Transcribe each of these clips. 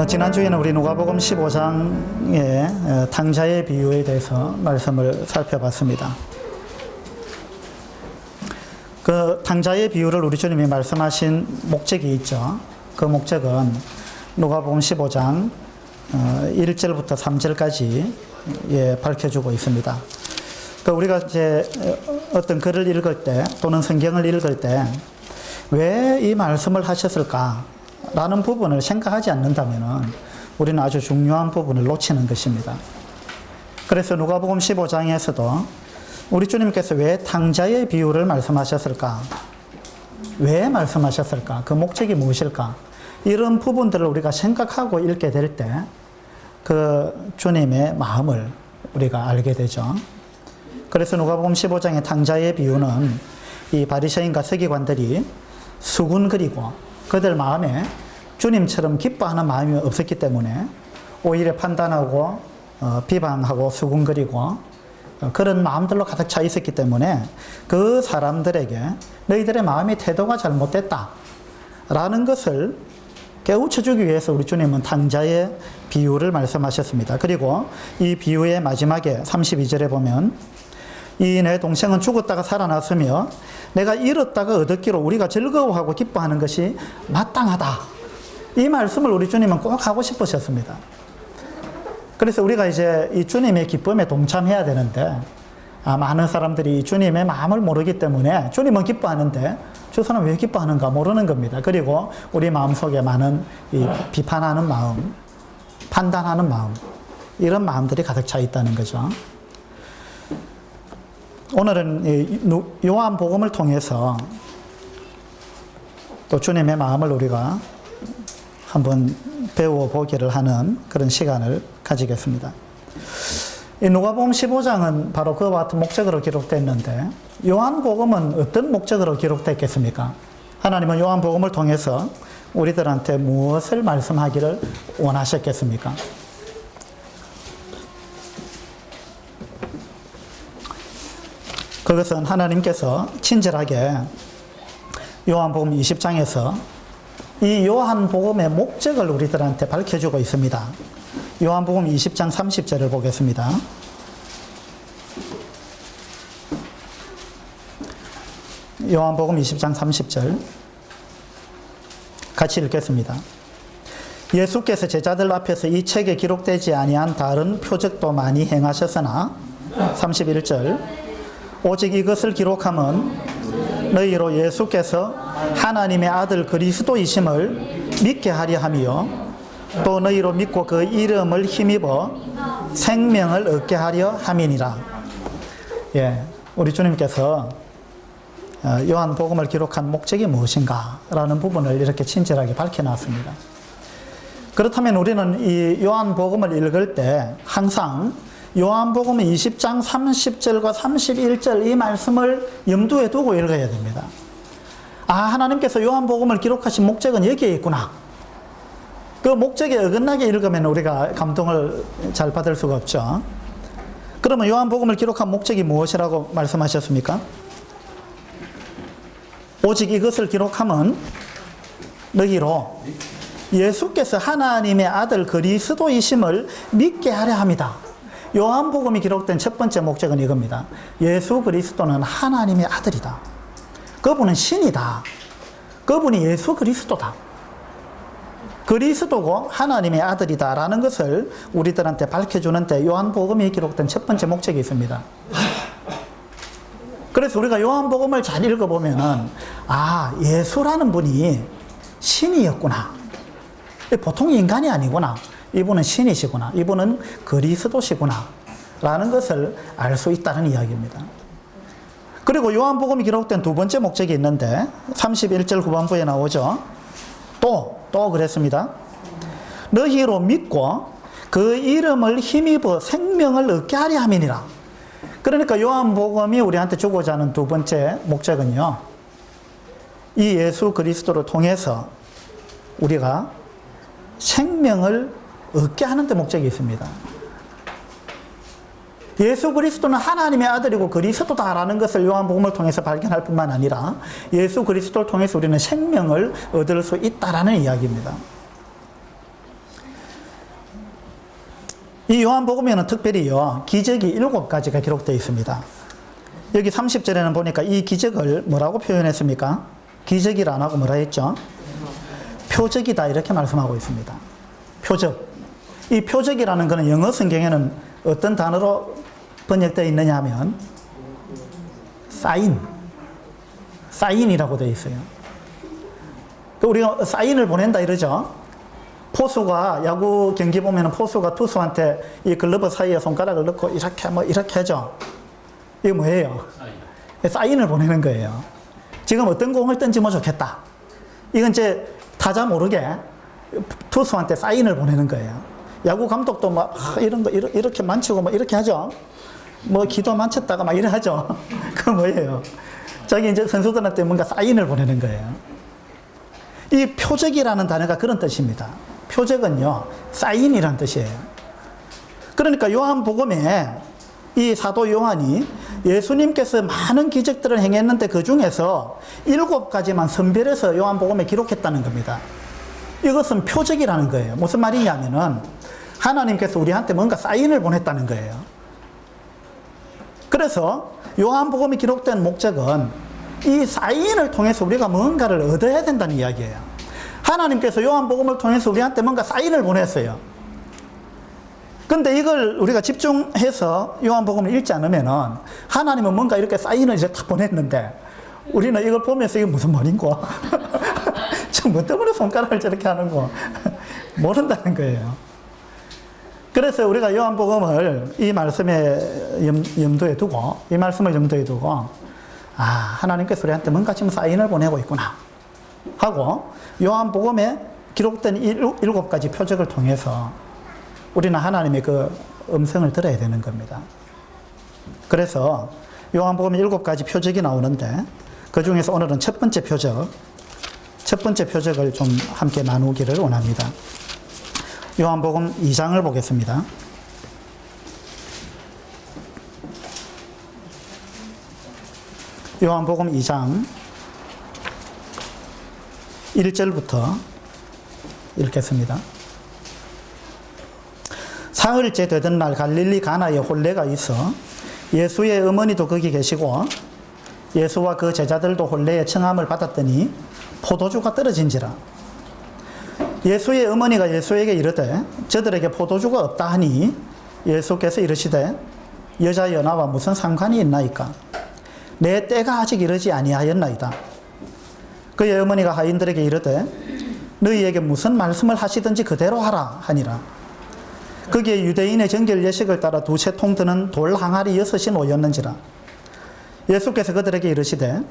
지난주에는 우리 누가복음 15장의 탕자의 비유에 대해서 말씀을 살펴봤습니다. 그 탕자의 비유를 우리 주님이 말씀하신 목적이 있죠. 그 목적은 누가복음 15장 1절부터 3절까지 밝혀주고 있습니다. 우리가 이제 어떤 글을 읽을 때 또는 성경을 읽을 때 왜 이 말씀을 하셨을까? 라는 부분을 생각하지 않는다면 우리는 아주 중요한 부분을 놓치는 것입니다. 그래서 누가복음 15장에서도 우리 주님께서 왜 탕자의 비유를 말씀하셨을까? 왜 말씀하셨을까? 그 목적이 무엇일까? 이런 부분들을 우리가 생각하고 읽게 될 때 그 주님의 마음을 우리가 알게 되죠. 그래서 누가복음 15장의 탕자의 비유는 이 바리새인과 서기관들이 수군거리고 그들 마음에 주님처럼 기뻐하는 마음이 없었기 때문에 오히려 판단하고 비방하고 수군거리고 그런 마음들로 가득 차 있었기 때문에 그 사람들에게 너희들의 마음의 태도가 잘못됐다 라는 것을 깨우쳐주기 위해서 우리 주님은 탕자의 비유를 말씀하셨습니다. 그리고 이 비유의 마지막에 32절에 보면 이 내 동생은 죽었다가 살아났으며 내가 잃었다가 얻었기로 우리가 즐거워하고 기뻐하는 것이 마땅하다. 이 말씀을 우리 주님은 꼭 하고 싶으셨습니다. 그래서 우리가 이제 이 주님의 기쁨에 동참해야 되는데 많은 사람들이 이 주님의 마음을 모르기 때문에 주님은 기뻐하는데 저 사람 왜 기뻐하는가 모르는 겁니다. 그리고 우리 마음속에 많은 이 비판하는 마음, 판단하는 마음, 이런 마음들이 가득 차 있다는 거죠. 오늘은 요한복음을 통해서 또 주님의 마음을 우리가 한번 배워보기를 하는 그런 시간을 가지겠습니다. 이 누가복음 15장은 바로 그와 같은 목적으로 기록됐는데 요한복음은 어떤 목적으로 기록됐겠습니까? 하나님은 요한복음을 통해서 우리들한테 무엇을 말씀하기를 원하셨겠습니까? 그것은 하나님께서 친절하게 요한복음 20장에서 이 요한복음의 목적을 우리들한테 밝혀주고 있습니다. 요한복음 20장 30절을 보겠습니다. 요한복음 20장 30절 같이 읽겠습니다. 예수께서 제자들 앞에서 이 책에 기록되지 아니한 다른 표적도 많이 행하셨으나 31절 오직 이것을 기록함은 너희로 예수께서 하나님의 아들 그리스도이심을 믿게 하려 함이요 또 너희로 믿고 그 이름을 힘입어 생명을 얻게 하려 함이니라. 우리 주님께서 요한복음을 기록한 목적이 무엇인가 라는 부분을 이렇게 친절하게 밝혀놨습니다. 그렇다면 우리는 이 요한복음을 읽을 때 항상 요한복음 20장 30절과 31절 이 말씀을 염두에 두고 읽어야 됩니다. 하나님께서 요한복음을 기록하신 목적은 여기에 있구나. 그 목적에 어긋나게 읽으면 우리가 감동을 잘 받을 수가 없죠. 그러면 요한복음을 기록한 목적이 무엇이라고 말씀하셨습니까? 오직 이것을 기록함은 너희로 예수께서 하나님의 아들 그리스도이심을 믿게 하려 합니다. 요한복음이 기록된 첫 번째 목적은 이겁니다. 예수 그리스도는 하나님의 아들이다. 그분은 신이다. 그분이 예수 그리스도다. 그리스도고 하나님의 아들이다 라는 것을 우리들한테 밝혀주는데 요한복음이 기록된 첫 번째 목적이 있습니다. 그래서 우리가 요한복음을 잘 읽어보면은 예수라는 분이 신이었구나. 보통 인간이 아니구나. 이분은 신이시구나. 이분은 그리스도시구나. 라는 것을 알 수 있다는 이야기입니다. 그리고 요한복음이 기록된 두 번째 목적이 있는데 31절 후반부에 나오죠. 또 그랬습니다. 너희로 믿고 그 이름을 힘입어 생명을 얻게 하려 함이니라. 그러니까 요한복음이 우리한테 주고자 하는 두 번째 목적은요. 이 예수 그리스도를 통해서 우리가 생명을 얻게 하는 데 목적이 있습니다. 예수 그리스도는 하나님의 아들이고 그리스도다라는 것을 요한복음을 통해서 발견할 뿐만 아니라 예수 그리스도를 통해서 우리는 생명을 얻을 수 있다라는 이야기입니다. 이 요한복음에는 특별히요, 기적이 7가지가 기록되어 있습니다. 여기 30절에는 보니까 이 기적을 뭐라고 표현했습니까? 기적이라 안 하고 뭐라 했죠? 표적이다, 이렇게 말씀하고 있습니다. 표적. 이 표적이라는 것은 영어 성경에는 어떤 단어로 번역되어 있느냐 하면 사인이라고 되어 있어요. 우리가 사인을 보낸다 이러죠. 포수가 야구 경기 보면 포수가 투수한테 이 글러브 사이에 손가락을 넣고 이렇게 하죠. 이게 뭐예요? 사인을 보내는 거예요. 지금 어떤 공을 던지면 좋겠다. 이건 이제 타자 모르게 투수한테 사인을 보내는 거예요. 야구 감독도 막 이런 거 이렇게 만치고 막 이렇게 하죠. 뭐 기도 만쳤다가 막 이래 하죠. 그건 뭐예요? 자기 이제 선수들한테 뭔가 사인을 보내는 거예요. 이 표적이라는 단어가 그런 뜻입니다. 표적은요, 사인이라는 뜻이에요. 그러니까 요한복음에 이 사도 요한이 예수님께서 많은 기적들을 행했는데 그 중에서 7가지만 선별해서 요한복음에 기록했다는 겁니다. 이것은 표적이라는 거예요. 무슨 말이냐면은 하나님께서 우리한테 뭔가 사인을 보냈다는 거예요. 그래서 요한복음이 기록된 목적은 이 사인을 통해서 우리가 뭔가를 얻어야 된다는 이야기예요. 하나님께서 요한복음을 통해서 우리한테 뭔가 사인을 보냈어요. 근데 이걸 우리가 집중해서 요한복음을 읽지 않으면은 하나님은 뭔가 이렇게 사인을 이제 딱 보냈는데 우리는 이걸 보면서 이게 무슨 말인고? 지금 뭐 때문에 손가락을 저렇게 하는 거? 모른다는 거예요. 그래서 우리가 요한복음을 이 말씀에 염두에 두고, 이 말씀을 염두에 두고, 아, 하나님께서 우리한테 뭔가 지금 사인을 보내고 있구나 하고 요한복음에 기록된 7가지 표적을 통해서 우리는 하나님의 그 음성을 들어야 되는 겁니다. 그래서 요한복음에 7가지 표적이 나오는데 그 중에서 오늘은 첫 번째 표적을 좀 함께 나누기를 원합니다. 요한복음 2장을 보겠습니다. 요한복음 2장 1절부터 읽겠습니다. 사흘째 되던 날 갈릴리 가나에 혼례가 있어 예수의 어머니도 거기 계시고 예수와 그 제자들도 혼례의 청함을 받았더니 포도주가 떨어진지라. 예수의 어머니가 예수에게 이르되 저들에게 포도주가 없다 하니 예수께서 이르시되 여자여 나와 무슨 상관이 있나이까? 내 때가 아직 이르지 아니하였나이다. 그의 어머니가 하인들에게 이르되 너희에게 무슨 말씀을 하시든지 그대로 하라 하니라. 거기에 유대인의 정결 예식을 따라 2통 드는 돌 항아리 6이 놓였는지라. 예수께서 그들에게 이르시되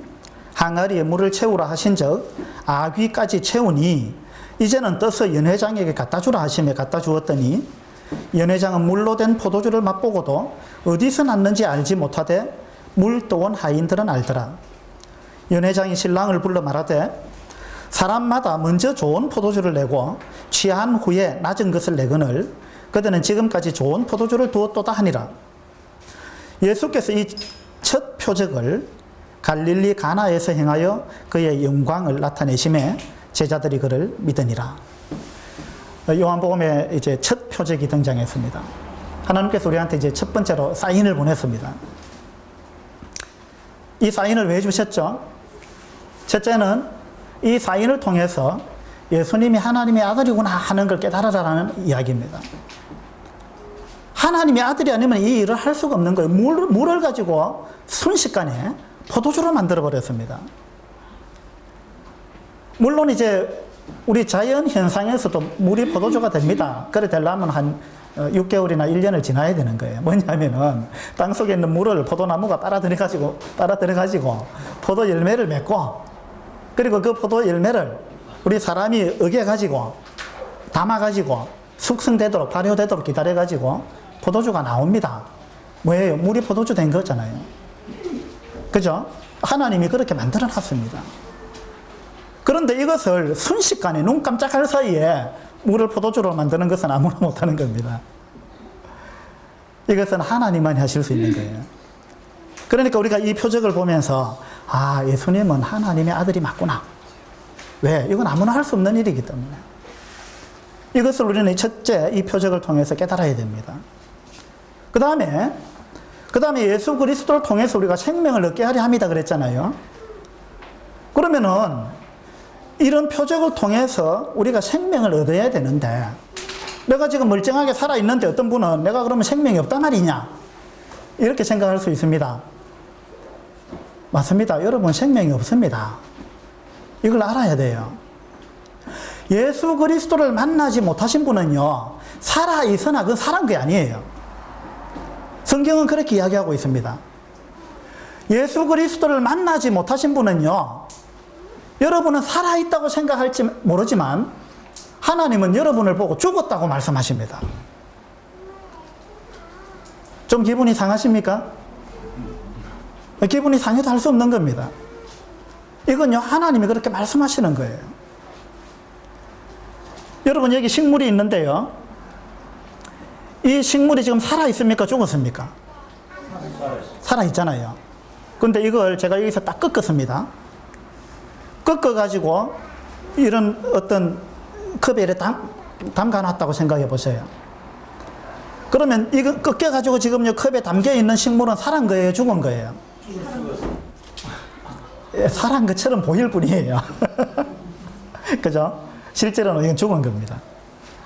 항아리에 물을 채우라 하신즉 아귀까지 채우니 이제는 떠서 연회장에게 갖다 주라 하시며 갖다 주었더니 연회장은 물로 된 포도주를 맛보고도 어디서 났는지 알지 못하되 물 떠온 하인들은 알더라. 연회장이 신랑을 불러 말하되 사람마다 먼저 좋은 포도주를 내고 취한 후에 낮은 것을 내거늘 그들은 지금까지 좋은 포도주를 두었도다 하니라. 예수께서 이 첫 표적을 갈릴리 가나에서 행하여 그의 영광을 나타내심에 제자들이 그를 믿으니라. 요한복음에 이제 첫 표적이 등장했습니다. 하나님께서 우리한테 이제 첫 번째로 사인을 보냈습니다. 이 사인을 왜 주셨죠? 첫째는 이 사인을 통해서 예수님이 하나님의 아들이구나 하는 걸 깨달으라는 이야기입니다. 하나님의 아들이 아니면 이 일을 할 수가 없는 거예요. 물을 가지고 순식간에 포도주를 만들어 버렸습니다. 물론 이제 우리 자연 현상에서도 물이 포도주가 됩니다. 그래 되려면 한 6개월이나 1년을 지나야 되는 거예요. 뭐냐면은 땅 속에 있는 물을 포도나무가 빨아들여가지고 포도 열매를 맺고 그리고 그 포도 열매를 우리 사람이 어겨가지고 담아가지고 숙성되도록 발효되도록 기다려가지고 포도주가 나옵니다. 뭐예요? 물이 포도주 된 거잖아요. 그죠? 하나님이 그렇게 만들어 놨습니다. 그런데 이것을 순식간에 눈 깜짝할 사이에 물을 포도주로 만드는 것은 아무나 못하는 겁니다. 이것은 하나님만이 하실 수 있는 거예요. 그러니까 우리가 이 표적을 보면서 아, 예수님은 하나님의 아들이 맞구나. 왜? 이건 아무나 할 수 없는 일이기 때문에. 이것을 우리는 첫째 이 표적을 통해서 깨달아야 됩니다. 그 다음에 예수 그리스도를 통해서 우리가 생명을 얻게 하려 합니다 그랬잖아요. 그러면은 이런 표적을 통해서 우리가 생명을 얻어야 되는데, 내가 지금 멀쩡하게 살아있는데 어떤 분은 내가 그러면 생명이 없단 말이냐, 이렇게 생각할 수 있습니다. 맞습니다. 여러분, 생명이 없습니다. 이걸 알아야 돼요. 예수 그리스도를 만나지 못하신 분은요, 살아있으나 그건 살은 게 아니에요. 성경은 그렇게 이야기하고 있습니다. 예수 그리스도를 만나지 못하신 분은요, 여러분은 살아있다고 생각할지 모르지만 하나님은 여러분을 보고 죽었다고 말씀하십니다. 좀 기분이 상하십니까? 기분이 상해도 할 수 없는 겁니다. 이건요, 하나님이 그렇게 말씀하시는 거예요. 여러분, 여기 식물이 있는데요, 이 식물이 지금 살아있습니까? 죽었습니까? 살아있잖아요. 근데 이걸 제가 여기서 딱 꺾었습니다. 꺾어가지고 이런 어떤 컵에 이렇게 담가놨다고 생각해 보세요. 그러면 이거 꺾여가지고 지금 이 컵에 담겨있는 식물은 살은 거예요? 죽은 거예요? 살은 것처럼 보일 뿐이에요. 그죠? 실제로는 이건 죽은 겁니다.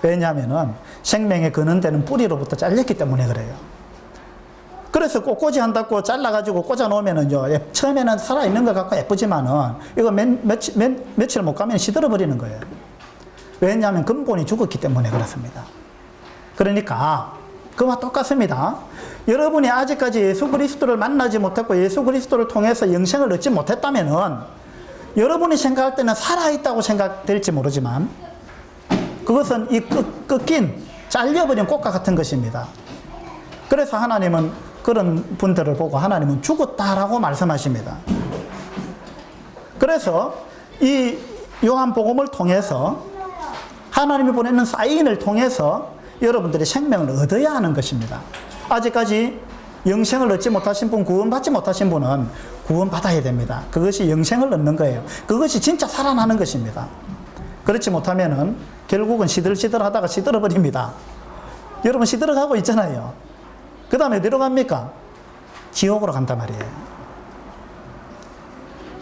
왜냐하면은 생명의 근원되는 뿌리로부터 잘렸기 때문에 그래요. 그래서 꽃꽂이 한다고 잘라가지고 꽂아 놓으면은요, 처음에는 살아있는 것 같고 예쁘지만은 이거 며칠 못 가면 시들어 버리는 거예요. 왜냐하면 근본이 죽었기 때문에 그렇습니다. 그러니까 그와 똑같습니다. 여러분이 아직까지 예수 그리스도를 만나지 못했고 예수 그리스도를 통해서 영생을 얻지 못했다면은 여러분이 생각할 때는 살아있다고 생각될지 모르지만 그것은 이 꺾인, 잘려버린 꽃과 같은 것입니다. 그래서 하나님은 그런 분들을 보고 하나님은 죽었다라고 말씀하십니다. 그래서 이 요한복음을 통해서 하나님이 보내는 사인을 통해서 여러분들이 생명을 얻어야 하는 것입니다. 아직까지 영생을 얻지 못하신 분, 구원받지 못하신 분은 구원받아야 됩니다. 그것이 영생을 얻는 거예요. 그것이 진짜 살아나는 것입니다. 그렇지 못하면은 결국은 시들시들하다가 시들어버립니다. 여러분, 시들어가고 있잖아요. 그 다음에 어디로 갑니까? 지옥으로 간단 말이에요.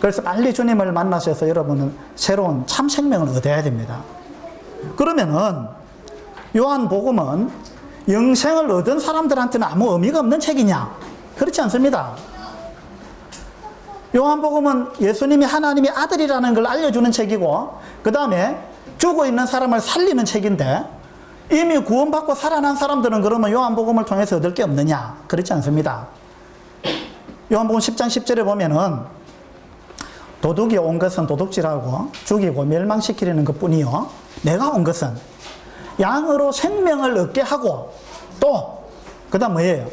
그래서 빨리 주님을 만나셔서 여러분은 새로운 참 생명을 얻어야 됩니다. 그러면은 요한복음은 영생을 얻은 사람들한테는 아무 의미가 없는 책이냐? 그렇지 않습니다. 요한복음은 예수님이 하나님의 아들이라는 걸 알려주는 책이고, 그 다음에 죽어있는 사람을 살리는 책인데, 이미 구원받고 살아난 사람들은 그러면 요한복음을 통해서 얻을 게 없느냐? 그렇지 않습니다. 요한복음 10장 10절에 보면은 도둑이 온 것은 도둑질하고 죽이고 멸망시키려는 것뿐이요, 내가 온 것은 양으로 생명을 얻게 하고 또 그 다음 뭐예요?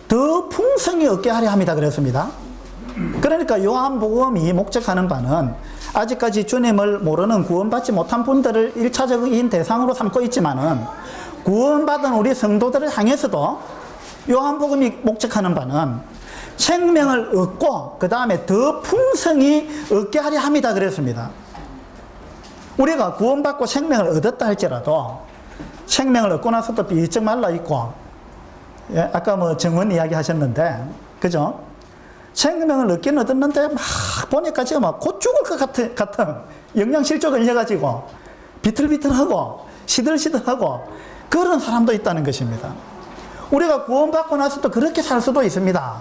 더 풍성히 얻게 하려 합니다 그랬습니다. 그러니까 요한복음이 목적하는 바는 아직까지 주님을 모르는 구원받지 못한 분들을 1차적인 대상으로 삼고 있지만은 구원받은 우리 성도들을 향해서도 요한복음이 목적하는 바는 생명을 얻고 그 다음에 더 풍성히 얻게 하려 합니다 그랬습니다. 우리가 구원받고 생명을 얻었다 할지라도 생명을 얻고 나서도 삐쩍 말라있고, 예, 아까 뭐 정원 이야기 하셨는데, 그죠? 생명을 얻긴 얻었는데 막 보니까 지금 막 곧 죽을 것 같은 영양실조 걸려가지고 비틀비틀하고 시들시들하고 그런 사람도 있다는 것입니다. 우리가 구원받고 나서도 그렇게 살 수도 있습니다.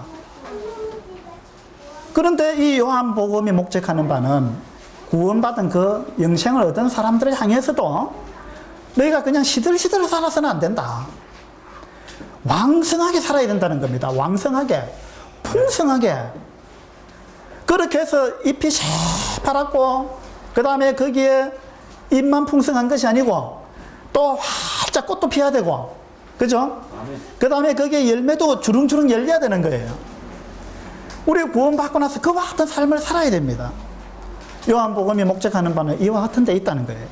그런데 이 요한복음이 목적하는 바는 구원받은 그 영생을 얻은 사람들을 향해서도 너희가 그냥 시들시들 살아서는 안 된다. 왕성하게 살아야 된다는 겁니다. 왕성하게, 풍성하게. 그렇게 해서 잎이 새파랗고 그 다음에 거기에 잎만 풍성한 것이 아니고 또 활짝 꽃도 피어야 되고, 그죠? 그 다음에 거기에 열매도 주렁주렁 열려야 되는 거예요. 우리 구원받고 나서 그와 같은 삶을 살아야 됩니다. 요한복음이 목적하는 바는 이와 같은 데 있다는 거예요.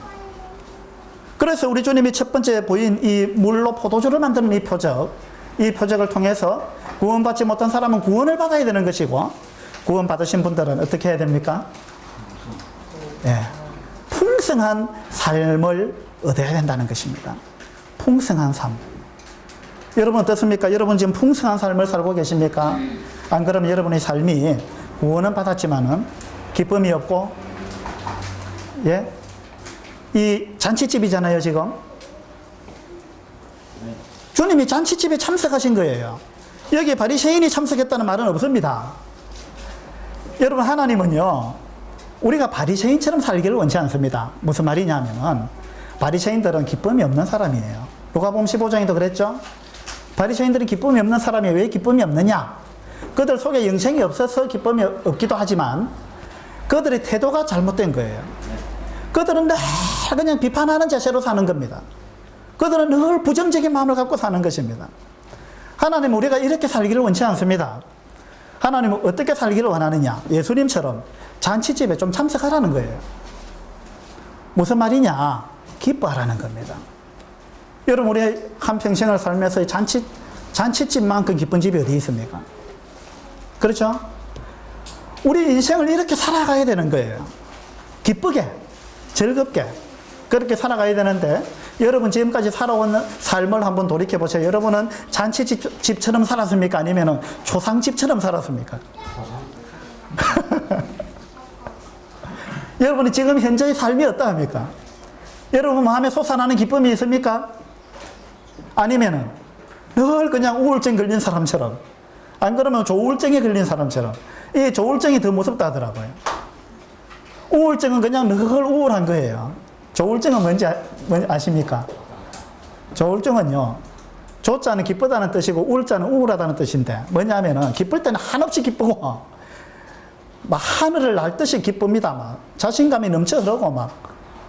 그래서 우리 주님이 첫 번째 보인 이 물로 포도주를 만드는 이 표적을 통해서 구원받지 못한 사람은 구원을 받아야 되는 것이고, 구원받으신 분들은 어떻게 해야 됩니까? 예, 풍성한 삶을 얻어야 된다는 것입니다. 풍성한 삶. 여러분 어떻습니까? 여러분 지금 풍성한 삶을 살고 계십니까? 안 그러면 여러분의 삶이 구원은 받았지만은 기쁨이 없고, 예? 이 잔치집이잖아요, 지금. 주님이 잔치집에 참석하신 거예요. 여기에 바리새인이 참석했다는 말은 없습니다. 여러분, 하나님은요, 우리가 바리새인처럼 살기를 원치 않습니다. 무슨 말이냐면은, 바리새인들은 기쁨이 없는 사람이에요. 누가복음 15장에도 그랬죠? 바리새인들은 기쁨이 없는 사람이 왜 기쁨이 없느냐? 그들 속에 영생이 없어서 기쁨이 없기도 하지만 그들의 태도가 잘못된 거예요. 그들은 늘 그냥 비판하는 자세로 사는 겁니다. 그들은 늘 부정적인 마음을 갖고 사는 것입니다. 하나님은 우리가 이렇게 살기를 원치 않습니다. 하나님은 어떻게 살기를 원하느냐? 예수님처럼 잔치집에 좀 참석하라는 거예요. 무슨 말이냐? 기뻐하라는 겁니다. 여러분, 우리 한평생을 살면서 잔치집만큼 기쁜 집이 어디 있습니까? 그렇죠? 우리 인생을 이렇게 살아가야 되는 거예요. 기쁘게, 즐겁게 그렇게 살아가야 되는데, 여러분 지금까지 살아온 삶을 한번 돌이켜보세요. 여러분은 잔치집처럼 살았습니까? 아니면 초상집처럼 살았습니까? 여러분이 지금 현재의 삶이 어떠합니까? 여러분 마음에 솟아나는 기쁨이 있습니까? 아니면은 늘 그냥 우울증 걸린 사람처럼, 안 그러면 조울증에 걸린 사람처럼. 이 조울증이 더 무섭다 하더라고요. 우울증은 그냥 늘 우울한 거예요. 조울증은 뭔지 아십니까? 조울증은요, 조자는 기쁘다는 뜻이고 우울자는 우울하다는 뜻인데, 뭐냐면은 기쁠 때는 한없이 기쁘고 막 하늘을 날 듯이 기쁩니다. 막 자신감이 넘쳐 흐르고 막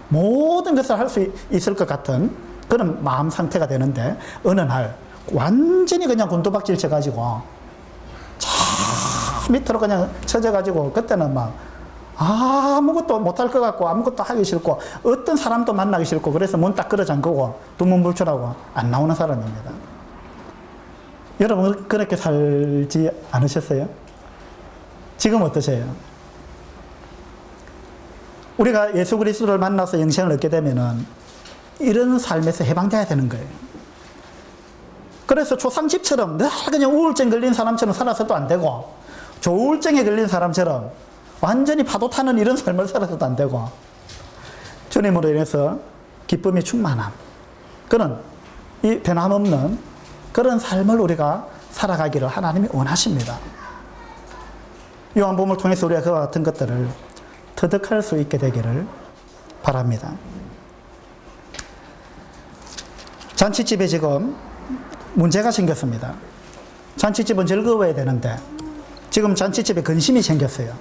모든 것을 할 수 있을 것 같은 그런 마음 상태가 되는데, 어느 날 완전히 그냥 곤두박질 쳐가지고 저 밑으로 그냥 쳐져가지고, 그때는 막 아무것도 못할 것 같고 아무것도 하기 싫고 어떤 사람도 만나기 싫고, 그래서 문 딱 끌어 잠그고 두문불출하고 안 나오는 사람입니다. 여러분 그렇게 살지 않으셨어요? 지금 어떠세요? 우리가 예수 그리스도를 만나서 영생을 얻게 되면은 이런 삶에서 해방돼야 되는 거예요. 그래서 초상집처럼 늘 그냥 우울증 걸린 사람처럼 살아서도 안 되고, 조울증에 걸린 사람처럼 완전히 파도 타는 이런 삶을 살아서도 안 되고, 주님으로 인해서 기쁨이 충만함, 그런 이 변함없는 그런 삶을 우리가 살아가기를 하나님이 원하십니다. 요한복음을 통해서 우리가 그와 같은 것들을 터득할 수 있게 되기를 바랍니다. 잔치집에 지금 문제가 생겼습니다. 잔치집은 즐거워야 되는데 지금 잔치집에 근심이 생겼어요.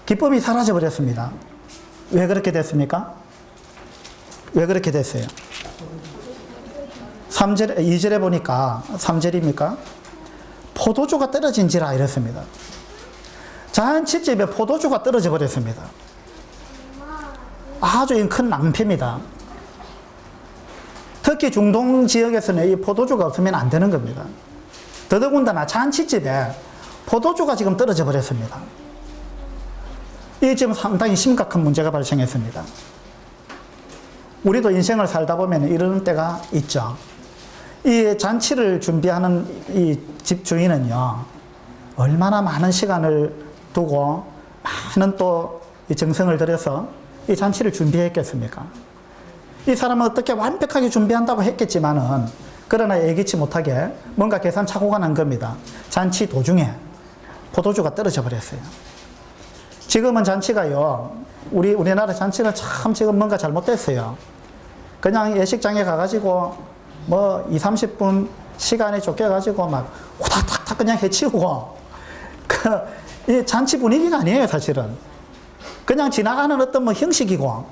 기쁨이 사라져 버렸습니다. 왜 그렇게 됐습니까? 왜 그렇게 됐어요? 3절, 2절에 보니까 3절입니까? 포도주가 떨어진지라 이랬습니다. 잔치집에 포도주가 떨어져 버렸습니다. 아주 큰 낭패입니다. 특히 중동 지역에서는 이 포도주가 없으면 안 되는 겁니다. 더더군다나 잔치집에 포도주가 지금 떨어져 버렸습니다. 이 지금 상당히 심각한 문제가 발생했습니다. 우리도 인생을 살다 보면 이런 때가 있죠. 이 잔치를 준비하는 이 집 주인은요, 얼마나 많은 시간을 두고 많은 또 정성을 들여서 이 잔치를 준비했겠습니까? 이 사람은 어떻게 완벽하게 준비한다고 했겠지만은, 그러나 예기치 못하게 뭔가 계산착오가 난 겁니다. 잔치 도중에 포도주가 떨어져 버렸어요. 지금은 잔치가요, 우리나라 잔치는 참 지금 뭔가 잘못됐어요. 그냥 예식장에 가가지고 뭐 20-30분 시간에 쫓겨가지고 막 후닥닥닥 그냥 해치우고, 이 잔치 분위기가 아니에요, 사실은. 그냥 지나가는 어떤 뭐 형식이고,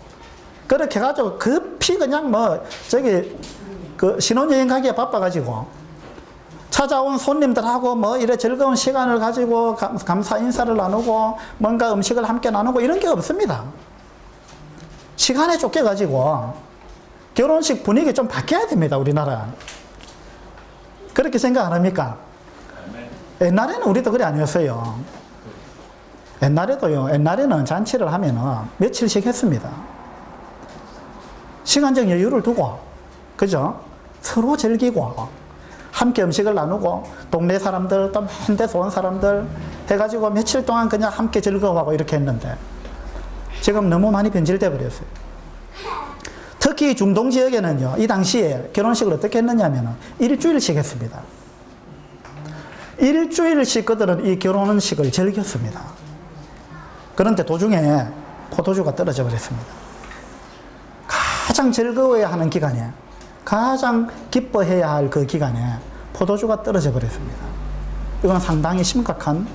그렇게 해가지고 급히 그냥 뭐 저기 그 신혼여행 가기에 바빠가지고 찾아온 손님들하고 뭐 이래 즐거운 시간을 가지고 감사 인사를 나누고 뭔가 음식을 함께 나누고 이런 게 없습니다. 시간에 쫓겨가지고 결혼식 분위기 좀 바뀌어야 됩니다, 우리나라. 그렇게 생각 안 합니까? 옛날에는 우리도 그래 아니었어요. 옛날에는 잔치를 하면은 며칠씩 했습니다. 시간적 여유를 두고, 그죠? 서로 즐기고, 함께 음식을 나누고, 동네 사람들, 또 먼 데서 온 사람들 해가지고 며칠 동안 그냥 함께 즐거워하고 이렇게 했는데, 지금 너무 많이 변질돼 버렸어요. 특히 중동 지역에는요, 이 당시에 결혼식을 어떻게 했느냐면 일주일씩 했습니다. 일주일씩 그들은 이 결혼식을 즐겼습니다. 그런데 도중에 포도주가 떨어져 버렸습니다. 가장 즐거워야 하는 기간에, 가장 기뻐해야 할 그 기간에 포도주가 떨어져 버렸습니다. 이건 상당히 심각한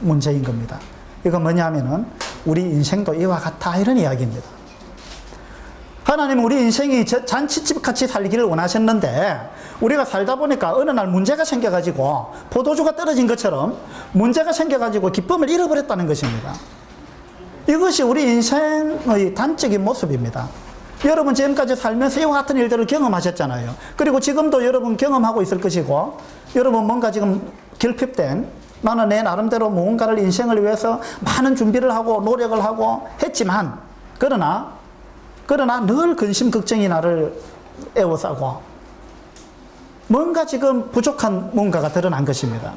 문제인 겁니다. 이건 뭐냐면은 우리 인생도 이와 같다, 이런 이야기입니다. 하나님은 우리 인생이 잔치집 같이 살기를 원하셨는데, 우리가 살다 보니까 어느 날 문제가 생겨가지고 포도주가 떨어진 것처럼 문제가 생겨가지고 기쁨을 잃어버렸다는 것입니다. 이것이 우리 인생의 단적인 모습입니다. 여러분 지금까지 살면서 이와 같은 일들을 경험하셨잖아요. 그리고 지금도 여러분 경험하고 있을 것이고, 여러분 뭔가 지금 결핍된, 나는 내 나름대로 무언가를 인생을 위해서 많은 준비를 하고 노력을 하고 했지만, 그러나 늘 근심 걱정이 나를 애워싸고 뭔가 지금 부족한 뭔가가 드러난 것입니다.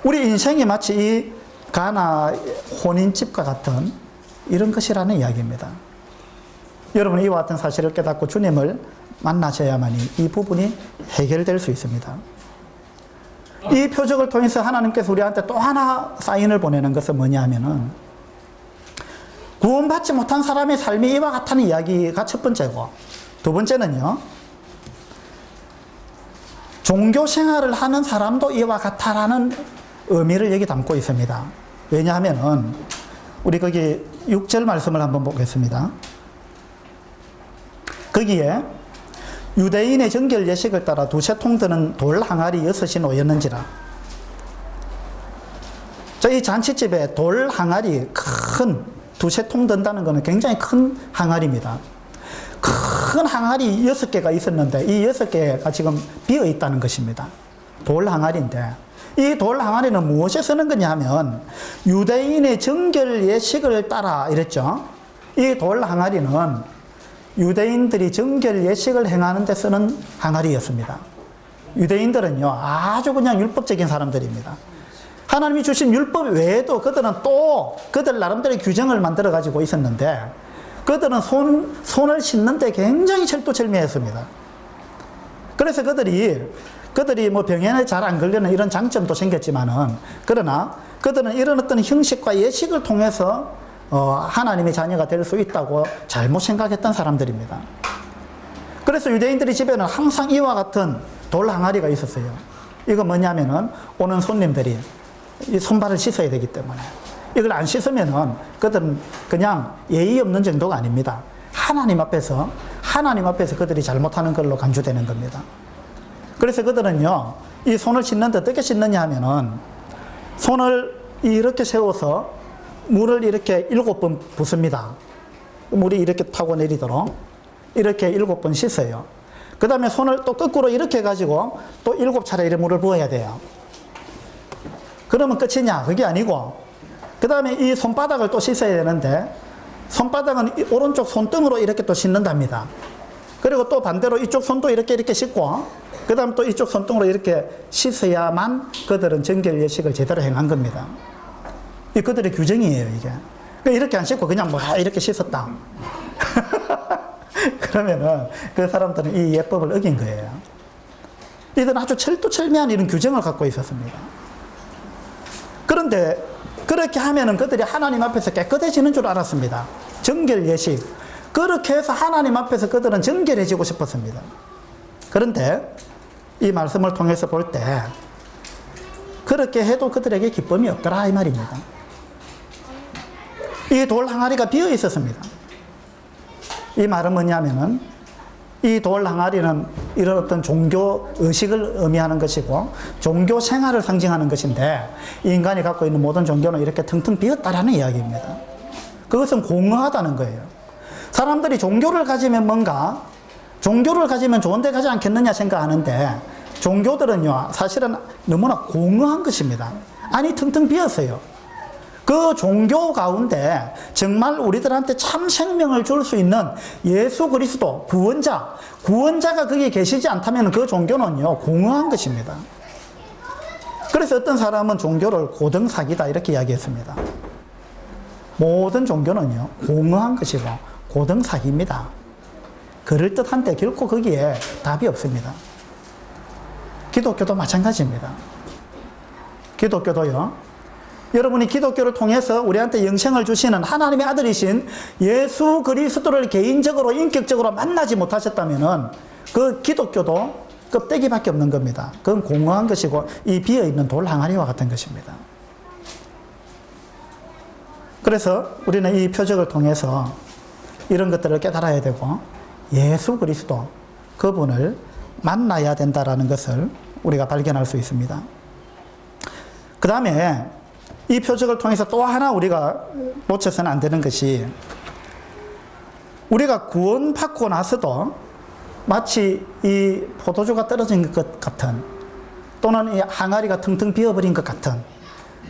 우리 인생이 마치 이 가나 혼인집과 같은 이런 것이라는 이야기입니다. 여러분 이와 같은 사실을 깨닫고 주님을 만나셔야만이 이 부분이 해결될 수 있습니다. 이 표적을 통해서 하나님께서 우리한테 또 하나 사인을 보내는 것은 뭐냐 하면은, 구원받지 못한 사람의 삶이 이와 같다는 이야기가 첫 번째고, 두 번째는요, 종교 생활을 하는 사람도 이와 같다라는 의미를 여기 담고 있습니다. 왜냐하면은 우리 거기 6절 말씀을 한번 보겠습니다. 거기에 유대인의 정결 예식을 따라 두세 통 드는 돌 항아리 6이 놓였는지라. 저희 잔치집에 돌 항아리 큰 두세 통 든다는 것은 굉장히 큰 항아리입니다. 큰 항아리 6개가 있었는데 이 6개가 지금 비어 있다는 것입니다. 돌 항아리인데, 이 돌 항아리는 무엇에 쓰는 거냐 하면 유대인의 정결 예식을 따라 이랬죠. 이 돌 항아리는 유대인들이 정결 예식을 행하는 데 쓰는 항아리였습니다. 유대인들은요, 아주 그냥 율법적인 사람들입니다. 하나님이 주신 율법 외에도 그들은 또 그들 나름대로 규정을 만들어 가지고 있었는데, 그들은 손을 씻는 데 굉장히 철두철미했습니다. 그래서 그들이 뭐 병에 잘 안 걸리는 이런 장점도 생겼지만은, 그러나 그들은 이런 어떤 형식과 예식을 통해서 하나님의 자녀가 될 수 있다고 잘못 생각했던 사람들입니다. 그래서 유대인들의 집에는 항상 이와 같은 돌 항아리가 있었어요. 이거 뭐냐면은 오는 손님들이 이 손발을 씻어야 되기 때문에, 이걸 안 씻으면은 그들은 그냥 예의 없는 정도가 아닙니다. 하나님 앞에서 그들이 잘못하는 걸로 간주되는 겁니다. 그래서 그들은요, 이 손을 씻는데 어떻게 씻느냐 하면은, 손을 이렇게 세워서 물을 이렇게 7번 붓습니다. 물이 이렇게 타고 내리도록 이렇게 7번 씻어요. 그 다음에 손을 또 거꾸로 이렇게 해가지고 또 7차례 이렇게 물을 부어야 돼요. 그러면 끝이냐? 그게 아니고, 그 다음에 이 손바닥을 또 씻어야 되는데, 손바닥은 오른쪽 손등으로 이렇게 또 씻는답니다. 그리고 또 반대로 이쪽 손도 이렇게 씻고, 그 다음 또 이쪽 손등으로 이렇게 씻어야만 그들은 정결 예식을 제대로 행한 겁니다. 이 그들의 규정이에요, 이게. 이렇게 안 씻고 그냥 뭐 이렇게 씻었다. 그러면은 그 사람들은 이 예법을 어긴 거예요. 이들은 아주 철두철미한 이런 규정을 갖고 있었습니다. 그런데 그렇게 하면은 그들이 하나님 앞에서 깨끗해지는 줄 알았습니다. 정결 예식. 그렇게 해서 하나님 앞에서 그들은 정결해지고 싶었습니다. 그런데 이 말씀을 통해서 볼 때 그렇게 해도 그들에게 기쁨이 없더라, 이 말입니다. 이 돌 항아리가 비어 있었습니다. 이 말은 뭐냐면은, 이 돌 항아리는 이런 어떤 종교 의식을 의미하는 것이고 종교 생활을 상징하는 것인데, 인간이 갖고 있는 모든 종교는 이렇게 텅텅 비었다라는 이야기입니다. 그것은 공허하다는 거예요. 사람들이 종교를 가지면 좋은 데 가지 않겠느냐 생각하는데, 종교들은요 사실은 너무나 공허한 것입니다. 안이 텅텅 비었어요. 그 종교 가운데 정말 우리들한테 참 생명을 줄 수 있는 예수 그리스도 구원자가 거기 계시지 않다면 그 종교는요 공허한 것입니다. 그래서 어떤 사람은 종교를 고등사기다 이렇게 이야기했습니다. 모든 종교는요 공허한 것이고 고등사기입니다. 그럴듯한데 결코 거기에 답이 없습니다. 기독교도 마찬가지입니다. 기독교도요 여러분이 기독교를 통해서 우리한테 영생을 주시는 하나님의 아들이신 예수 그리스도를 개인적으로 인격적으로 만나지 못하셨다면 그 기독교도 껍데기밖에 없는 겁니다. 그건 공허한 것이고 이 비어있는 돌 항아리와 같은 것입니다. 그래서 우리는 이 표적을 통해서 이런 것들을 깨달아야 되고 예수 그리스도 그분을 만나야 된다라는 것을 우리가 발견할 수 있습니다. 그 다음에 이 표적을 통해서 또 하나 우리가 놓쳐서는 안 되는 것이 우리가 구원받고 나서도 마치 이 포도주가 떨어진 것 같은 또는 이 항아리가 텅텅 비어버린 것 같은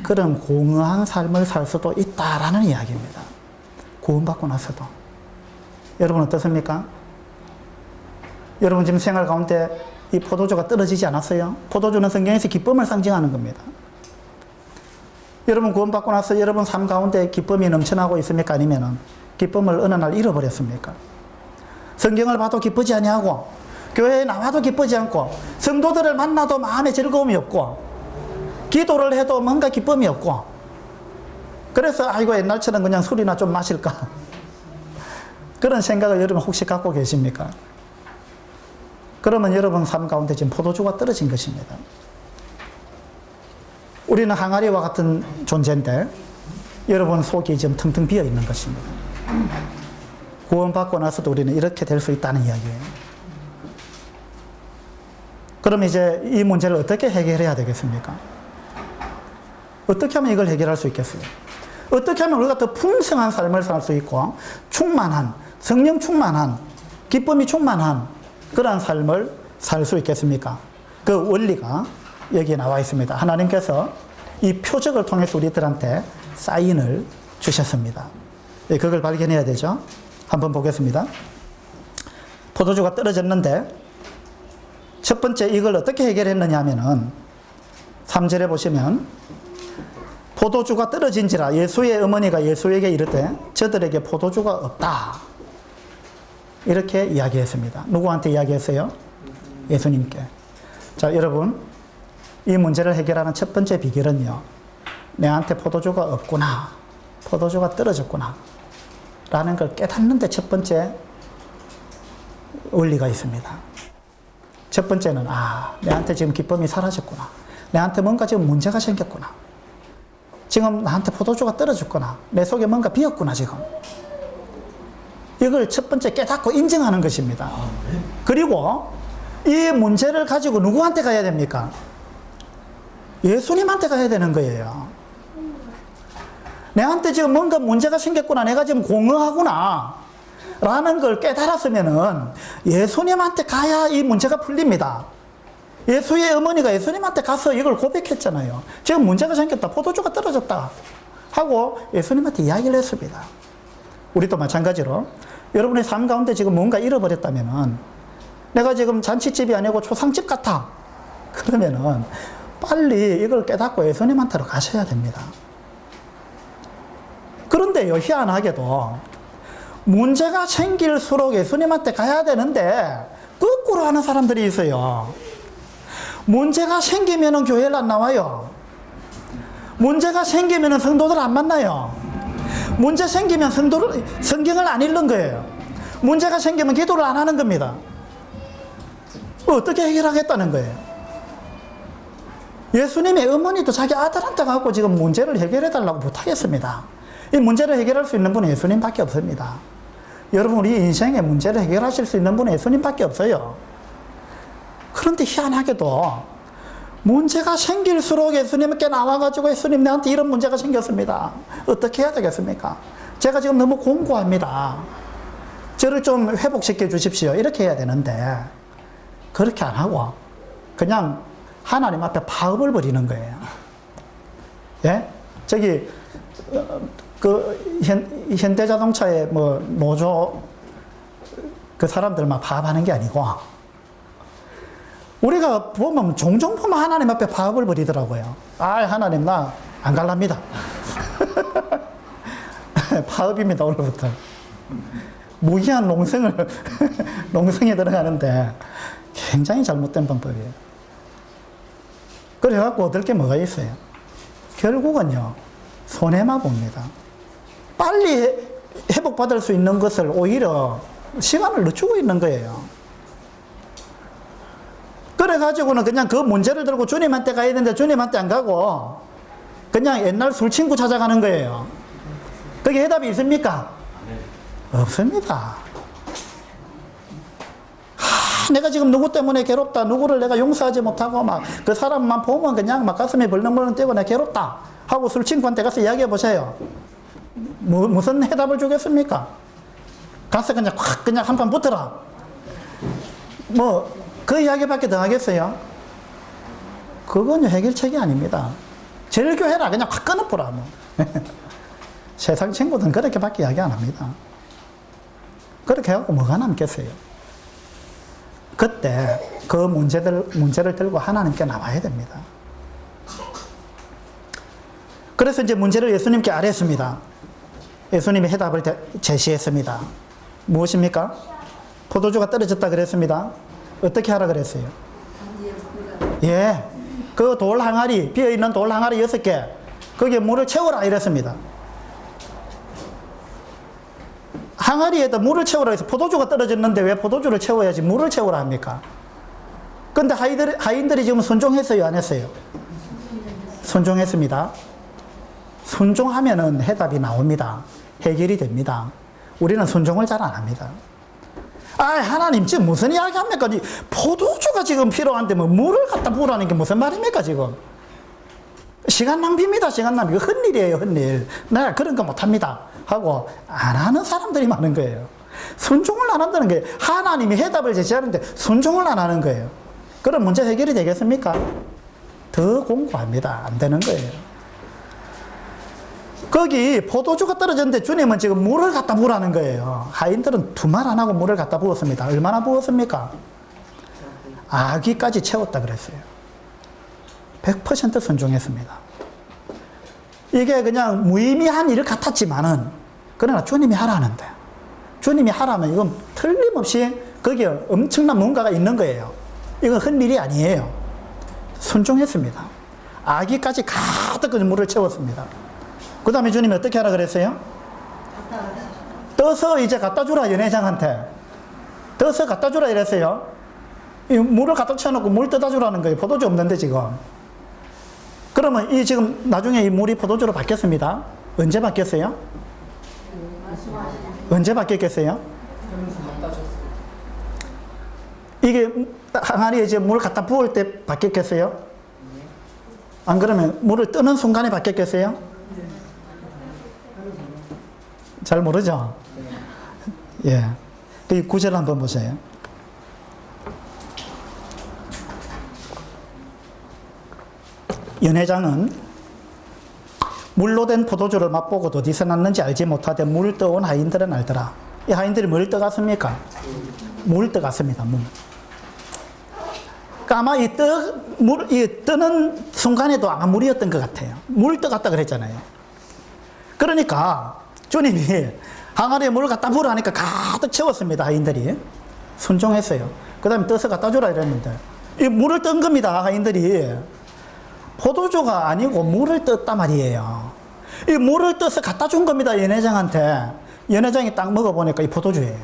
그런 공허한 삶을 살 수도 있다라는 이야기입니다. 구원받고 나서도. 여러분 어떻습니까? 여러분 지금 생활 가운데 이 포도주가 떨어지지 않았어요? 포도주는 성경에서 기쁨을 상징하는 겁니다. 여러분 구원받고 나서 여러분 삶 가운데 기쁨이 넘쳐나고 있습니까? 아니면 기쁨을 어느 날 잃어버렸습니까? 성경을 봐도 기쁘지 아니하고 교회에 나와도 기쁘지 않고 성도들을 만나도 마음에 즐거움이 없고 기도를 해도 뭔가 기쁨이 없고 그래서 아이고 옛날처럼 그냥 술이나 좀 마실까 그런 생각을 여러분 혹시 갖고 계십니까? 그러면 여러분 삶 가운데 지금 포도주가 떨어진 것입니다. 우리는 항아리와 같은 존재인데 여러분 속이 지금 텅텅 비어 있는 것입니다. 구원받고 나서도 우리는 이렇게 될 수 있다는 이야기예요. 그럼 이제 이 문제를 어떻게 해결해야 되겠습니까? 어떻게 하면 이걸 해결할 수 있겠어요? 어떻게 하면 우리가 더 풍성한 삶을 살 수 있고 충만한, 성령 충만한, 기쁨이 충만한 그러한 삶을 살 수 있겠습니까? 그 원리가 여기에 나와 있습니다. 하나님께서 이 표적을 통해서 우리들한테 사인을 주셨습니다. 네, 그걸 발견해야 되죠. 한번 보겠습니다. 포도주가 떨어졌는데 첫 번째 이걸 어떻게 해결했느냐 하면은 3절에 보시면 포도주가 떨어진지라 예수의 어머니가 예수에게 이르되 저들에게 포도주가 없다. 이렇게 이야기했습니다. 누구한테 이야기했어요? 예수님께. 자, 여러분 이 문제를 해결하는 첫 번째 비결은요 내한테 포도주가 없구나 포도주가 떨어졌구나 라는 걸 깨닫는 데 첫 번째 원리가 있습니다. 첫 번째는 내한테 지금 기쁨이 사라졌구나 내한테 뭔가 지금 문제가 생겼구나 지금 나한테 포도주가 떨어졌구나 내 속에 뭔가 비었구나 지금 이걸 첫 번째 깨닫고 인정하는 것입니다. 그리고 이 문제를 가지고 누구한테 가야 됩니까? 예수님한테 가야 되는 거예요. 내한테 지금 뭔가 문제가 생겼구나 내가 지금 공허하구나 라는 걸 깨달았으면은 예수님한테 가야 이 문제가 풀립니다. 예수의 어머니가 예수님한테 가서 이걸 고백했잖아요. 지금 문제가 생겼다 포도주가 떨어졌다 하고 예수님한테 이야기를 했습니다. 우리도 마찬가지로 여러분의 삶 가운데 지금 뭔가 잃어버렸다면은 내가 지금 잔치집이 아니고 초상집 같아 그러면은 빨리 이걸 깨닫고 예수님한테로 가셔야 됩니다. 그런데요 희한하게도 문제가 생길수록 예수님한테 가야 되는데 거꾸로 하는 사람들이 있어요. 문제가 생기면은 교회를 안 나와요. 문제가 생기면은 성도들 안 만나요. 문제 생기면 성경을 안 읽는 거예요. 문제가 생기면 기도를 안 하는 겁니다. 어떻게 해결하겠다는 거예요? 예수님의 어머니도 자기 아들한테 갖고 지금 문제를 해결해달라고 부탁했습니다. 이 문제를 해결할 수 있는 분은 예수님밖에 없습니다. 여러분 우리 인생의 문제를 해결하실 수 있는 분은 예수님밖에 없어요. 그런데 희한하게도 문제가 생길수록 예수님께 나와가지고 예수님 나한테 이런 문제가 생겼습니다. 어떻게 해야 되겠습니까? 제가 지금 너무 공고합니다. 저를 좀 회복시켜 주십시오. 이렇게 해야 되는데 그렇게 안 하고 그냥 하나님 앞에 파업을 벌이는 거예요. 예? 저기 그 현대자동차의 뭐 노조 그 사람들만 파업하는 게 아니고 우리가 보면 종종 보면 하나님 앞에 파업을 벌이더라고요. 아, 하나님 나 안 갈랍니다. 파업입니다, 오늘부터. 무기한 농성에 들어가는데 굉장히 잘못된 방법이에요. 그래갖고 얻을 게 뭐가 있어요? 결국은요, 손해만 봅니다. 빨리 회복받을 수 있는 것을 오히려 시간을 늦추고 있는 거예요. 그래가지고는 그냥 그 문제를 들고 주님한테 가야 되는데 주님한테 안 가고 그냥 옛날 술친구 찾아가는 거예요. 그게 해답이 있습니까? 없습니다. 내가 지금 누구 때문에 괴롭다, 누구를 내가 용서하지 못하고 막 그 사람만 보면 그냥 막 가슴이 벌렁벌렁 뛰고 내가 괴롭다 하고 술친구한테 가서 이야기해 보세요. 무슨 해답을 주겠습니까? 가서 그냥 확 그냥 한판 붙어라. 뭐 그 이야기밖에 더 하겠어요? 그건 해결책이 아닙니다. 절교해라. 그냥 확 끊어보라. 뭐. 세상 친구들은 그렇게밖에 이야기 안 합니다. 그렇게 해갖고 뭐가 남겠어요? 그때 그 문제를 들고 하나님께 나와야 됩니다. 그래서 이제 문제를 예수님께 아뢰습니다. 예수님이 해답을 제시했습니다. 무엇입니까? 포도주가 떨어졌다 그랬습니다. 어떻게 하라 그랬어요? 예. 그 돌 항아리, 비어있는 돌 항아리 6개, 거기에 물을 채워라 이랬습니다. 항아리에다 물을 채우라 해서 포도주가 떨어졌는데 왜 포도주를 채워야지 물을 채우라 합니까? 근데 하인들이 지금 순종했어요, 안 했어요? 순종했습니다. 순종하면은 해답이 나옵니다. 해결이 됩니다. 우리는 순종을 잘 안 합니다. 아, 하나님 지금 무슨 이야기 합니까? 포도주가 지금 필요한데 뭐 물을 갖다 부으라는 게 무슨 말입니까, 지금? 시간 낭비입니다, 시간 낭비. 헛일이에요, 헛일. 내가 그런 거 못합니다. 하고 안 하는 사람들이 많은 거예요. 순종을 안 한다는 게 하나님이 해답을 제시하는데 순종을 안 하는 거예요. 그럼 문제 해결이 되겠습니까? 더 공부합니다. 안 되는 거예요. 거기 포도주가 떨어졌는데 주님은 지금 물을 갖다 부으라는 거예요. 하인들은 두말 안 하고 물을 갖다 부었습니다. 얼마나 부었습니까? 아기까지 채웠다 그랬어요. 100% 순종했습니다. 이게 그냥 무의미한 일 같았지만은, 그러나 주님이 하라는데, 주님이 하라면 이건 틀림없이 거기에 엄청난 뭔가가 있는 거예요. 이건 헛일이 아니에요. 순종했습니다. 아기까지 가득 물을 채웠습니다. 그 다음에 주님이 어떻게 하라 그랬어요? 떠서 이제 갖다 주라, 연회장한테. 떠서 갖다 주라 이랬어요. 이 물을 갖다 채워놓고 물 떠다 주라는 거예요. 포도주 없는데 지금. 그러면 이 지금 나중에 이 물이 포도주로 바뀌었습니다. 언제 바뀌었어요? 언제 바뀌었겠어요? 이게 항아리에 이제 물 갖다 부을 때 바뀌었겠어요? 안 그러면 물을 뜨는 순간에 바뀌었겠어요? 잘 모르죠? 예. 이 구절 한번 보세요. 연회장은 물로 된 포도주를 맛보고 어디서 났는지 알지 못하되 물 떠온 하인들은 알더라. 이 하인들이 뭘 떠갔습니까? 물 떠갔습니다. 물. 그러니까 아마 이 뜨는 순간에도 아마 물이었던 것 같아요. 물 떠갔다 그랬잖아요. 그러니까 주님이 항아리에 물을 갖다 부으라니까 가득 채웠습니다. 하인들이 순종했어요. 그 다음에 떠서 갖다 주라 이랬는데 이 물을 뜬 겁니다. 하인들이 포도주가 아니고 물을 떴단 말이에요. 이 물을 떠서 갖다 준 겁니다. 연회장한테. 연회장이 딱 먹어보니까 이 포도주예요.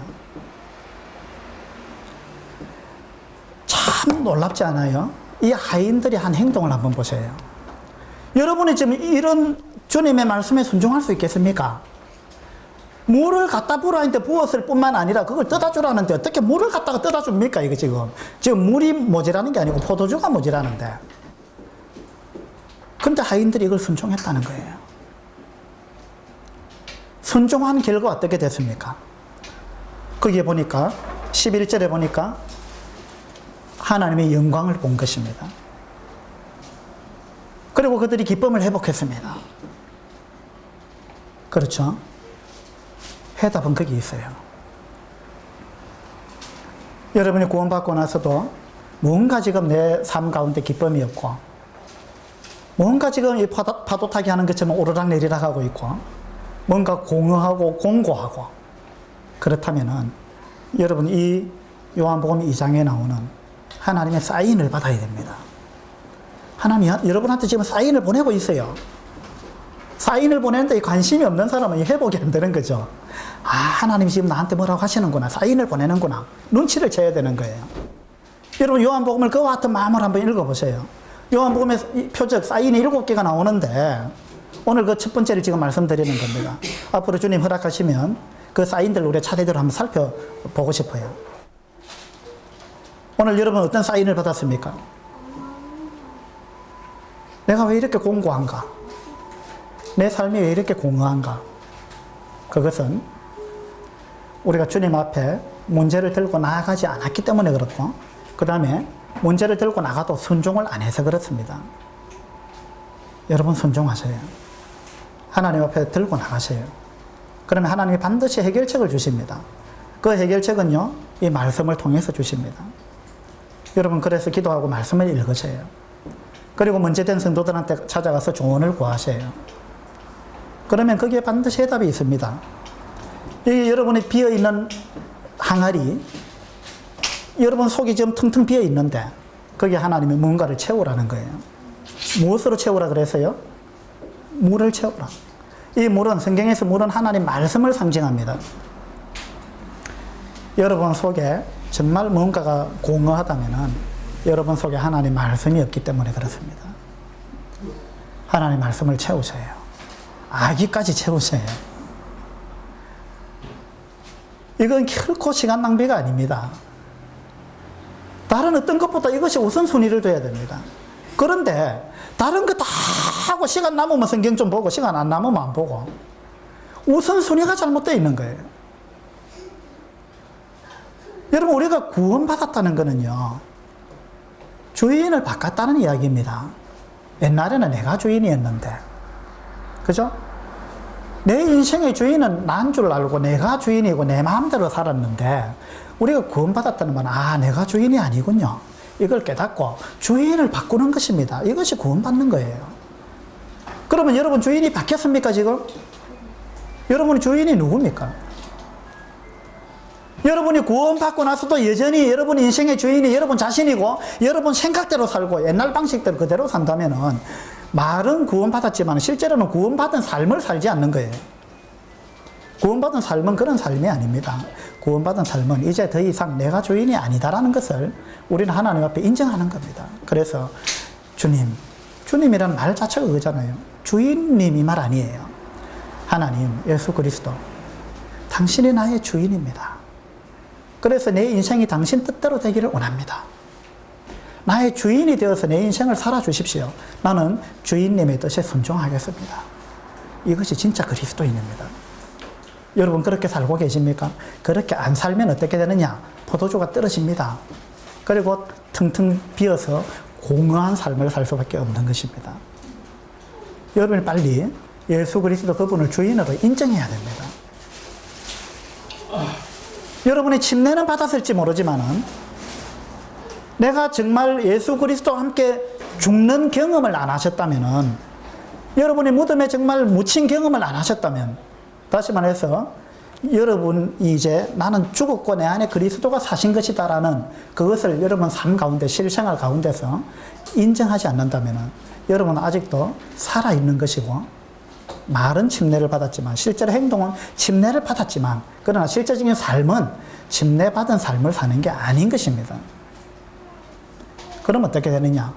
참 놀랍지 않아요? 이 하인들이 한 행동을 한번 보세요. 여러분이 지금 이런 주님의 말씀에 순종할 수 있겠습니까? 물을 갖다 부으라는데 부었을 뿐만 아니라 그걸 떠다 주라는데 어떻게 물을 갖다가 떠다 줍니까? 이거 지금 물이 모자라는 게 아니고 포도주가 모자라는데. 근데 하인들이 이걸 순종했다는 거예요. 순종한 결과 어떻게 됐습니까? 거기에 보니까 11절에 보니까 하나님의 영광을 본 것입니다. 그리고 그들이 기쁨을 회복했습니다. 그렇죠? 해답은 거기 있어요. 여러분이 구원받고 나서도 뭔가 지금 내 삶 가운데 기쁨이 없고, 뭔가 지금 이 파도 타기 하는 것처럼 오르락내리락 하고 있고, 뭔가 공허하고 공고하고, 그렇다면은 여러분 이 요한복음 2장에 나오는 하나님의 사인을 받아야 됩니다. 하나님이 여러분한테 지금 사인을 보내고 있어요. 사인을 보내는데 관심이 없는 사람은 회복이 안 되는 거죠. 아, 하나님이 지금 나한테 뭐라고 하시는구나. 사인을 보내는구나. 눈치를 채야 되는 거예요. 여러분 요한복음을 그와 같은 마음으로 한번 읽어보세요. 요한복음에 표적 사인이 7개가 나오는데 오늘 그 첫 번째를 지금 말씀드리는 겁니다. 앞으로 주님 허락하시면 그 사인들 우리 차례대로 한번 살펴보고 싶어요. 오늘 여러분 어떤 사인을 받았습니까? 내가 왜 이렇게 공고한가? 내 삶이 왜 이렇게 공허한가? 그것은 우리가 주님 앞에 문제를 들고 나아가지 않았기 때문에 그렇고, 그 다음에 문제를 들고 나가도 순종을 안 해서 그렇습니다. 여러분 순종하세요. 하나님 앞에 들고 나가세요. 그러면 하나님이 반드시 해결책을 주십니다. 그 해결책은요, 이 말씀을 통해서 주십니다. 여러분 그래서 기도하고 말씀을 읽으세요. 그리고 문제된 성도들한테 찾아가서 조언을 구하세요. 그러면 거기에 반드시 해답이 있습니다. 이 여러분이 비어있는 항아리, 여러분 속이 지금 텅텅 비어있는데 거기에 하나님이 뭔가를 채우라는 거예요. 무엇으로 채우라 그랬어요? 물을 채우라. 이 물은, 성경에서 물은 하나님 말씀을 상징합니다. 여러분 속에 정말 뭔가가 공허하다면은 여러분 속에 하나님 말씀이 없기 때문에 그렇습니다. 하나님 말씀을 채우세요. 아기까지 채우세요. 이건 결코 시간 낭비가 아닙니다. 다른 어떤 것보다 이것이 우선순위를 둬야 됩니다. 그런데 다른 거 다 하고 시간 남으면 성경 좀 보고 시간 안 남으면 안 보고, 우선순위가 잘못되어 있는 거예요. 여러분 우리가 구원받았다는 거는요, 주인을 바꿨다는 이야기입니다. 옛날에는 내가 주인이었는데, 그죠? 내 인생의 주인은 난 줄 알고 내가 주인이고 내 마음대로 살았는데, 우리가 구원받았다는 건 아, 내가 주인이 아니군요. 이걸 깨닫고 주인을 바꾸는 것입니다. 이것이 구원받는 거예요. 그러면 여러분 주인이 바뀌었습니까 지금? 여러분의 주인이 누굽니까? 여러분이 구원받고 나서도 여전히 여러분 인생의 주인이 여러분 자신이고 여러분 생각대로 살고 옛날 방식대로 그대로 산다면은 말은 구원받았지만 실제로는 구원받은 삶을 살지 않는 거예요. 구원받은 삶은 그런 삶이 아닙니다. 구원받은 삶은 이제 더 이상 내가 주인이 아니다라는 것을 우리는 하나님 앞에 인정하는 겁니다. 그래서 주님이라는 말 자체가 그거잖아요. 주인님 이 말 아니에요. 하나님, 예수 그리스도, 당신이 나의 주인입니다. 그래서 내 인생이 당신 뜻대로 되기를 원합니다. 나의 주인이 되어서 내 인생을 살아주십시오. 나는 주인님의 뜻에 순종하겠습니다. 이것이 진짜 그리스도인입니다. 여러분 그렇게 살고 계십니까? 그렇게 안 살면 어떻게 되느냐? 포도주가 떨어집니다. 그리고 텅텅 비어서 공허한 삶을 살 수밖에 없는 것입니다. 여러분이 빨리 예수 그리스도 그분을 주인으로 인정해야 됩니다. 여러분이 침례는 받았을지 모르지만은 내가 정말 예수 그리스도와 함께 죽는 경험을 안 하셨다면은, 여러분이 무덤에 정말 묻힌 경험을 안 하셨다면, 다시 말해서 여러분이 이제 나는 죽었고 내 안에 그리스도가 사신 것이다라는 그것을 여러분 삶 가운데 실생활 가운데서 인정하지 않는다면은 여러분은 아직도 살아있는 것이고, 말은 침례를 받았지만 실제로 행동은 침례를 받았지만 그러나 실제적인 삶은 침례받은 삶을 사는 게 아닌 것입니다. 그럼 어떻게 되느냐?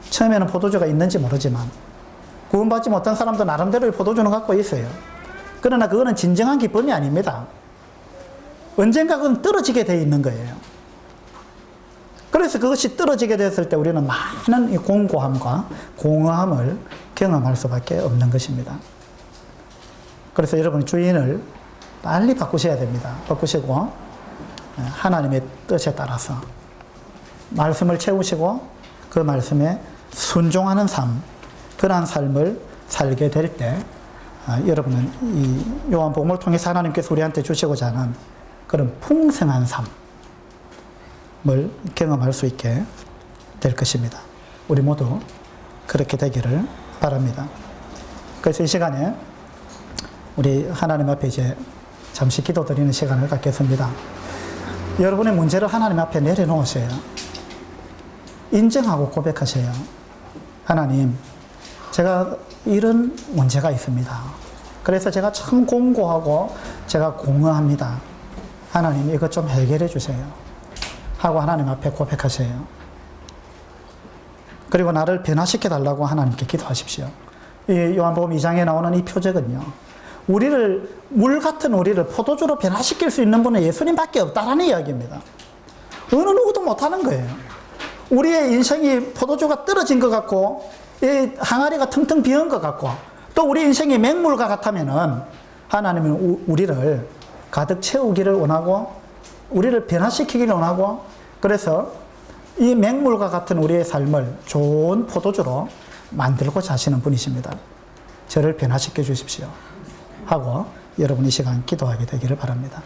처음에는 포도주가 있는지 모르지만 구원받지 못한 사람도 나름대로의 포도주는 갖고 있어요. 그러나 그거는 진정한 기쁨이 아닙니다. 언젠가 그건 떨어지게 되어 있는 거예요. 그래서 그것이 떨어지게 됐을 때 우리는 많은 이 공고함과 공허함을 경험할 수밖에 없는 것입니다. 그래서 여러분이 주인을 빨리 바꾸셔야 됩니다. 바꾸시고 하나님의 뜻에 따라서 말씀을 채우시고 그 말씀에 순종하는 삶, 그러한 삶을 살게 될 때 여러분은 이 요한복음을 통해서 하나님께서 우리한테 주시고자 하는 그런 풍성한 삶을 경험할 수 있게 될 것입니다. 우리 모두 그렇게 되기를 바랍니다. 그래서 이 시간에 우리 하나님 앞에 이제 잠시 기도드리는 시간을 갖겠습니다. 여러분의 문제를 하나님 앞에 내려놓으세요. 인정하고 고백하세요. 하나님, 제가 이런 문제가 있습니다. 그래서 제가 참 공고하고 제가 공허합니다. 하나님, 이것 좀 해결해 주세요. 하고 하나님 앞에 고백하세요. 그리고 나를 변화시켜 달라고 하나님께 기도하십시오. 이 요한복음 2장에 나오는 이 표적은요, 물 같은 우리를 포도주로 변화시킬 수 있는 분은 예수님밖에 없다라는 이야기입니다. 어느 누구도 못하는 거예요. 우리의 인생이 포도주가 떨어진 것 같고, 이 항아리가 텅텅 비은 것 같고, 또 우리 인생이 맹물과 같다면은 하나님은 우리를 가득 채우기를 원하고, 우리를 변화시키기를 원하고, 그래서 이 맹물과 같은 우리의 삶을 좋은 포도주로 만들고자 하시는 분이십니다. 저를 변화시켜 주십시오. 하고 여러분 이 시간 기도하게 되기를 바랍니다.